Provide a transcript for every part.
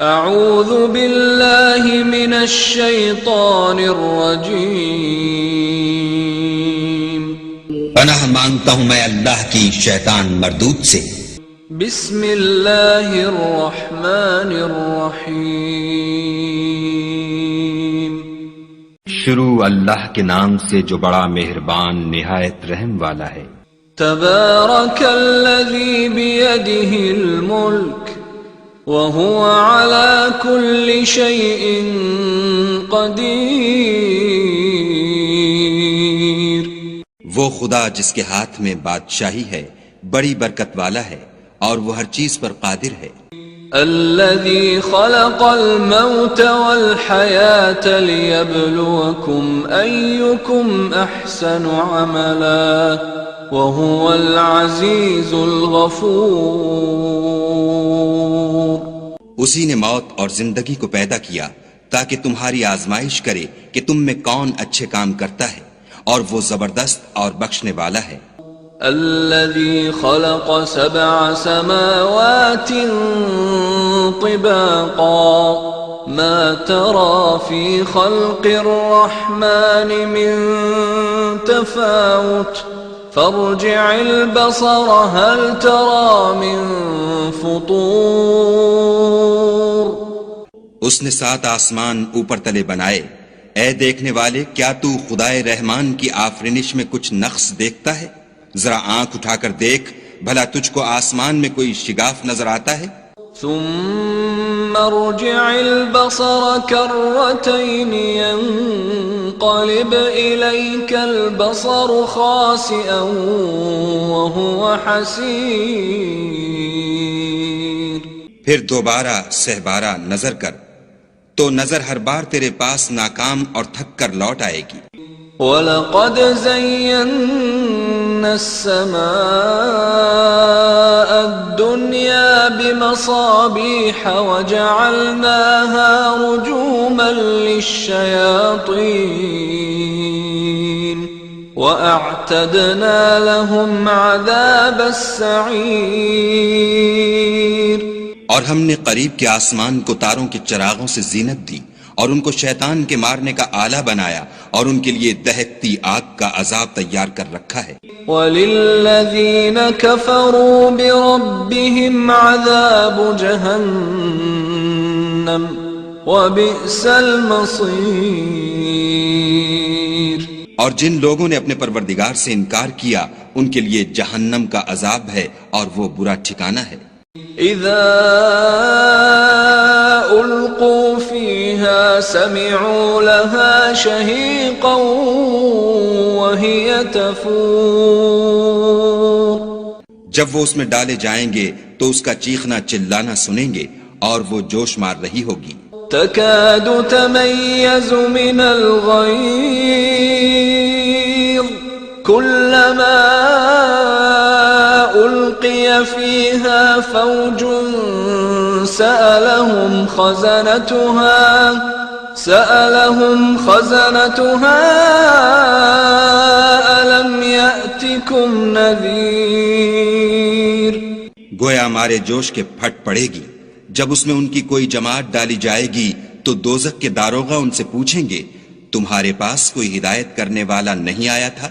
اعوذ باللہ من الشیطان الرجیم، پناہ مانگتا ہوں میں اللہ کی شیطان مردود سے۔ بسم اللہ الرحمن الرحیم، شروع اللہ کے نام سے جو بڑا مہربان نہایت رحم والا ہے۔ تبارک الذی بیدہ الملک وهو على كل شيء قدیر، وہ خدا جس کے ہاتھ میں بادشاہی ہے بڑی برکت والا ہے اور وہ ہر چیز پر قادر ہے۔ الذي خلق الموت والحياة ليبلوكم أيكم أحسن عملا وهو العزيز الغفور، اسی نے موت اور زندگی کو پیدا کیا تاکہ تمہاری آزمائش کرے کہ تم میں کون اچھے کام کرتا ہے، اور وہ زبردست اور بخشنے والا ہے۔ الذي خلق 7 سماوات طباقا ما ترى في خلق الرحمن من تفاوت فارجع البصر هل ترى من فطور۔ اس نے 7 آسمان اوپر تلے بنائے، اے دیکھنے والے کیا تو خدائے رحمان کی آفرینش میں کچھ نقص دیکھتا ہے؟ ذرا آنکھ اٹھا کر دیکھ بھلا تجھ کو آسمان میں کوئی شگاف نظر آتا ہے؟ ثم ارجع البصر كرتين ينقلب إليك البصر خاسئا وهو حسير، پھر دوبارہ سہبارہ نظر کر تو نظر ہر بار تیرے پاس ناکام اور تھک کر لوٹ آئے گی۔ وَلَقَدْ زَيَّنَّا السَّمَاءَ الدُّنْيَا بِمَصَابِيحَ وَجَعَلْنَاهَا رُجُومًا لِلشَّيَاطِينِ وَأَعْتَدْنَا لَهُمْ عَذَابَ السَّعِيرِ، اور ہم نے قریب کے آسمان کو تاروں کے چراغوں سے زینت دی اور ان کو شیطان کے مارنے کا آلہ بنایا اور ان کے لیے دہکتی آگ کا عذاب تیار کر رکھا ہے۔ وَلِلَّذِينَ كَفَرُوا بِرَبِّهِمْ عَذَابُ جَهَنَّمَ وَبِئْسَ الْمَصِيرُ، اور جن لوگوں نے اپنے پروردگار سے انکار کیا ان کے لیے جہنم کا عذاب ہے اور وہ برا ٹھکانہ ہے۔ اذا القوا فيها سمعوا لها شهيقا وهي تفور، جب وہ اس میں ڈالے جائیں گے تو اس کا چیخنا چلانا سنیں گے اور وہ جوش مار رہی ہوگی۔ تكاد تميز من الغيظ كلما ألقي فيها فوج سألهم خزنتها ألم يأتكم نذير، گویا مارے جوش کے پھٹ پڑے گی جب اس میں ان کی کوئی جماعت ڈالی جائے گی تو دوزخ کے داروغہ ان سے پوچھیں گے تمہارے پاس کوئی ہدایت کرنے والا نہیں آیا تھا؟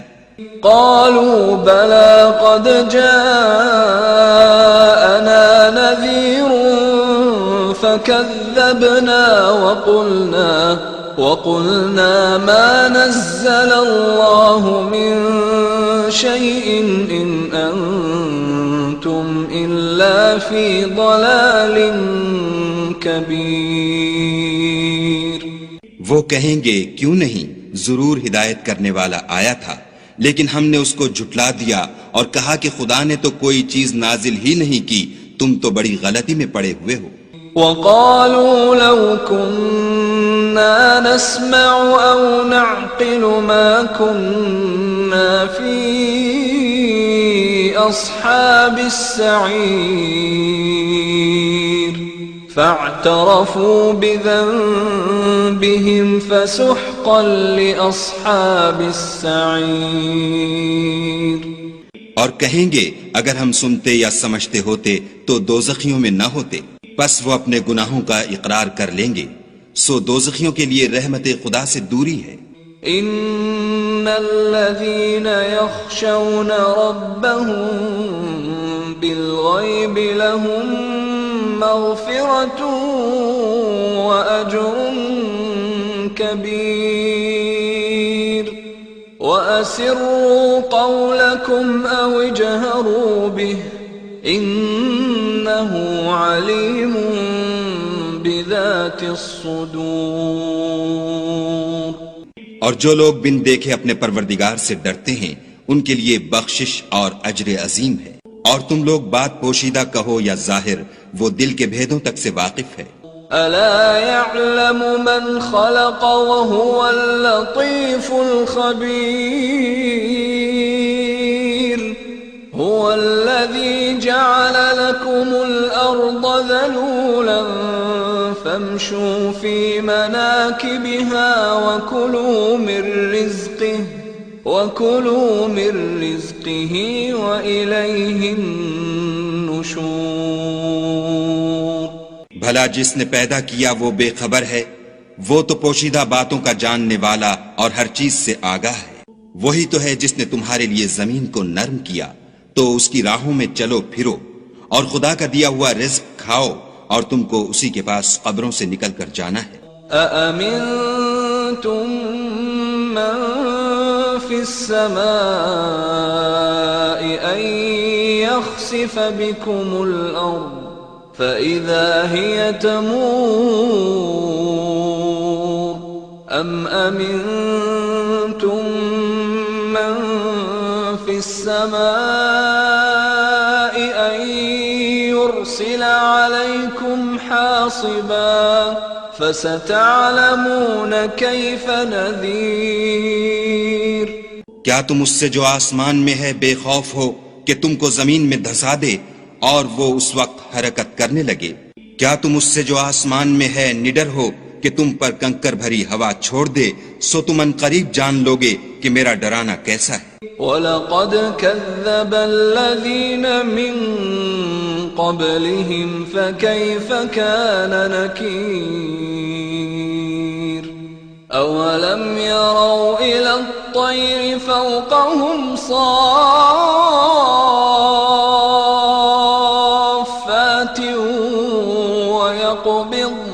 قالوا بلى قد جاءنا نذير فكذبنا وقلنا ما نزل الله من شيء إن أنتم إلا في ضلال كبير۔ وہ کہیں گے کیوں نہیں، ضرور ہدایت کرنے والا آیا تھا، لیکن ہم نے اس کو جھٹلا دیا اور کہا کہ خدا نے تو کوئی چیز نازل ہی نہیں کی، تم تو بڑی غلطی میں پڑے ہوئے ہو۔ وَقَالُوا لَوْ كُنَّا نَسْمَعُ أَوْ نَعْقِلُ مَا كُنَّا فِي أَصْحَابِ السَّعِيرِ فَاعْتَرَفُوا بِذَنبِهِمْ فَسُحْقًا لِأَصْحَابِ السَّعِيرِ، اور کہیں گے اگر ہم سنتے یا سمجھتے ہوتے تو دوزخیوں میں نہ ہوتے، پس وہ اپنے گناہوں کا اقرار کر لیں گے، سو دوزخیوں کے لیے رحمت خدا سے دوری ہے۔ ان الذين يخشون ربهم بالغيب لهم مغفرة واجر كبير واسروا قولكم او اجهروا به انه عليم بذات الصدور۔ اور جو لوگ بن دیکھے اپنے پروردگار سے ڈرتے ہیں ان کے لیے بخشش اور اجر عظیم ہے، اور تم لوگ بات پوشیدہ کہو یا ظاہر، وہ دل کے بھیدوں تک سے واقف ہے۔ الا يعلم من خلق وهو اللطيف الخبير هو الذي جعل لكم الارض ذلولا فامشوا في مناكبها وكلوا من رزقه وإليه النشور۔ بھلا جس نے پیدا کیا وہ بے خبر ہے، وہ تو پوشیدہ باتوں کا جاننے والا اور ہر چیز سے آگاہ ہے۔ وہی تو ہے جس نے تمہارے لیے زمین کو نرم کیا تو اس کی راہوں میں چلو پھرو، اور خدا کا دیا ہوا رزق کھاؤ، اور تم کو اسی کے پاس قبروں سے نکل کر جانا ہے۔ أأمنتم من في السماء أن يخسف بكم الأرض فإذا هي تمور أم أمنتم من في السماء أن يرسل عليكم حاصبا فستعلمون كيف نذير۔ کیا تم اس سے جو آسمان میں ہے بے خوف ہو کہ تم کو زمین میں دھسا دے اور وہ اس وقت حرکت کرنے لگے؟ کیا تم اس سے جو آسمان میں ہے نڈر ہو کہ تم پر کنکر بھری ہوا چھوڑ دے؟ سو تم ان قریب جان لوگے کہ میرا ڈرانا کیسا ہے۔ وَلَقَدْ كَذَّبَ الَّذِينَ مِن قَبْلِهِمْ فَكَيْفَ كَانَ نَكِيرِ أَوَلَمْ يَرَوْا إِلَى الطَّيْرِ فَوْقَهُمْ صَافَّاتٍ وَيَقْبِضْنَ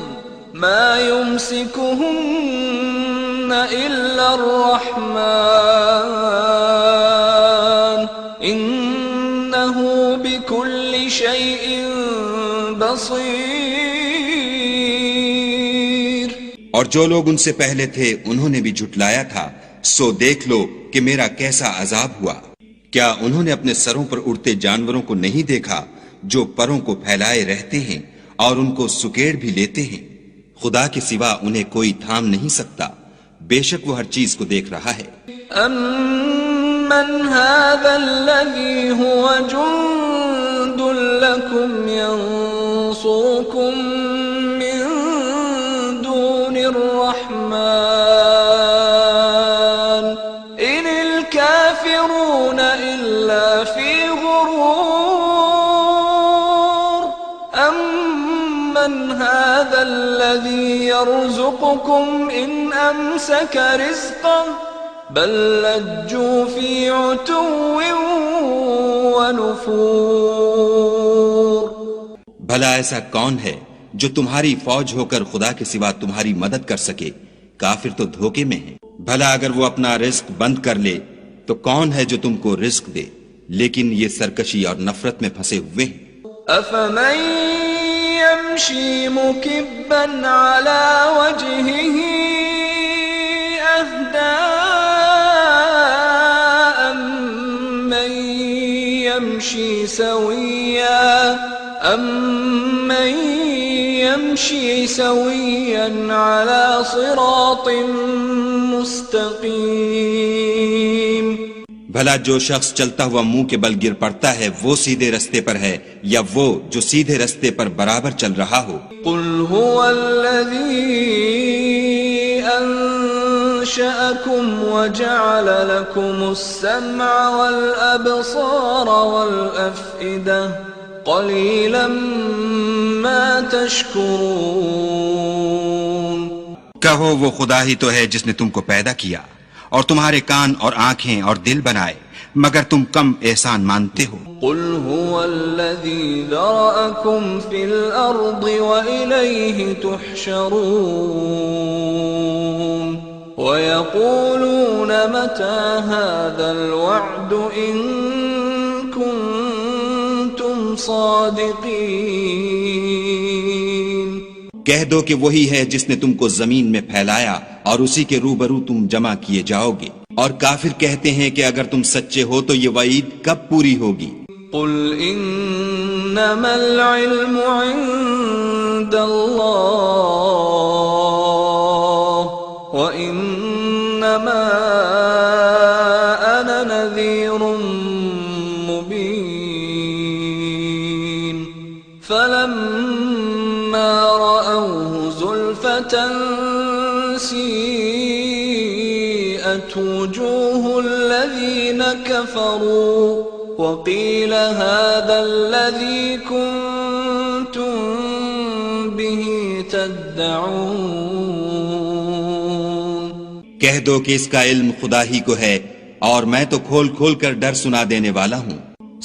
مَا يُمْسِكُهُنَّ إِلَّا الرَّحْمَنُ إِنَّهُ بِكُلِّ شَيْءٍ بَصِيرٌ۔ اور جو لوگ ان سے پہلے تھے انہوں نے بھی جھٹلایا تھا، سو دیکھ لو کہ میرا کیسا عذاب ہوا۔ کیا انہوں نے اپنے سروں پر اڑتے جانوروں کو نہیں دیکھا جو پروں کو پھیلائے رہتے ہیں اور ان کو سکیڑ بھی لیتے ہیں؟ خدا کے سوا انہیں کوئی تھام نہیں سکتا، بے شک وہ ہر چیز کو دیکھ رہا ہے۔ أَمَّنْ هَذَا الَّذِي هُوَ جُنْدٌ لَكُمْ يَنْصُرُكُمْ مِنْ دُونِ الرَّحْمَنِ إِنِ الْكَافِرُونَ إِلَّا فِي غُرُورٍ أَمَّنْ هَذَا الَّذِي يَرْزُقُكُمْ إِنْ أَمْسَكَ رِزْقَهُ بل لجوا في عتو ونفور۔ بھلا ایسا کون ہے جو تمہاری فوج ہو کر خدا کے سوا تمہاری مدد کر سکے؟ کافر تو دھوکے میں ہیں۔ بھلا اگر وہ اپنا رزق بند کر لے تو کون ہے جو تم کو رزق دے؟ لیکن یہ سرکشی اور نفرت میں پھنسے ہوئے ہیں۔ أفمن يمشي مكبا على وجهه أهدى أمن يمشي سويا على صراط مستقيم۔ بھلا جو شخص چلتا ہوا منہ کے بل گر پڑتا ہے وہ سیدھے رستے پر ہے یا وہ جو سیدھے رستے پر برابر چل رہا ہو؟ قل هو الذي أنشأكم وجعل لكم السمع والأبصار والأفئدة قليلا ما تشكرون. کہو وہ خدا ہی تو ہے جس نے تم کو پیدا کیا اور تمہارے کان اور آنکھیں اور دل بنائے، مگر تم کم احسان مانتے ہو. قل هو الذي ذرأكم في الأرض وإليه تحشرون. ويقولون متى هذا الوعد إن كنتم صادقين. کہہ دو کہ وہی ہے جس نے تم کو زمین میں پھیلایا اور اسی کے روبرو تم جمع کیے جاؤ گے. اور کافر کہتے ہیں کہ اگر تم سچے ہو تو یہ وعید کب پوری ہوگی؟ قل انما العلم عند اللہ وانما انا نذیر مبین. فلما رأوه زلفة سیئت وجوه الذین كفروا وقیل هذا الذی کنتم به تدعون. کہہ دو کہ اس کا علم خدا ہی کو ہے اور میں تو کھول کھول کر ڈر سنا دینے والا ہوں.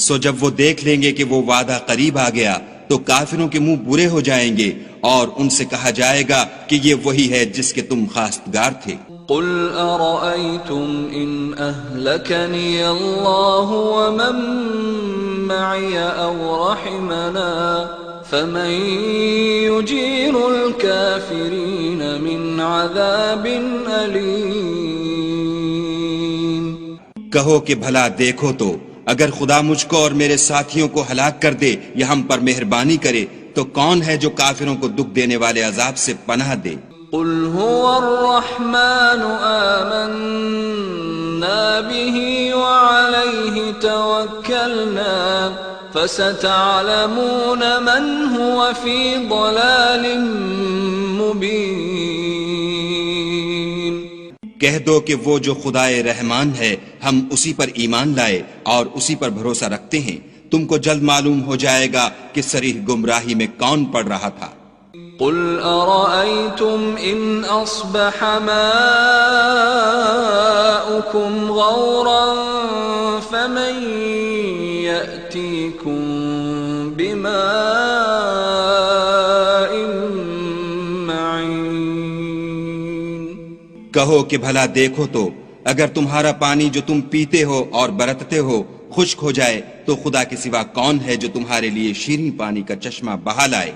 سو جب وہ دیکھ لیں گے کہ وہ وعدہ قریب آ گیا تو کافروں کے منہ برے ہو جائیں گے اور ان سے کہا جائے گا کہ یہ وہی ہے جس کے تم خواستگار تھے. قل ارأيتم ان اهلكني الله ومن معي او رحمنا فمن يجير الكافرين من عذاب أليم. کہو کہ بھلا دیکھو تو اگر خدا مجھ کو اور میرے ساتھیوں کو ہلاک کر دے یا ہم پر مہربانی کرے تو کون ہے جو کافروں کو دکھ دینے والے عذاب سے پناہ دے؟ قل هو الرحمن آمنا به وعليه توكلنا فستعلمون من هو في ضلال مبين. کہہ دو کہ وہ جو خدائے رحمان ہے ہم اسی پر ایمان لائے اور اسی پر بھروسہ رکھتے ہیں، تم کو جلد معلوم ہو جائے گا کہ صریح گمراہی میں کون پڑ رہا تھا. قل أرأيتم إن أصبح ماؤكم غورا فمن يأتيكم بماء معين. کہو کہ بھلا دیکھو تو اگر تمہارا پانی جو تم پیتے ہو اور برتتے ہو خشک ہو جائے تو خدا کے سوا کون ہے جو تمہارے لیے شیریں پانی کا چشمہ بہا لائے؟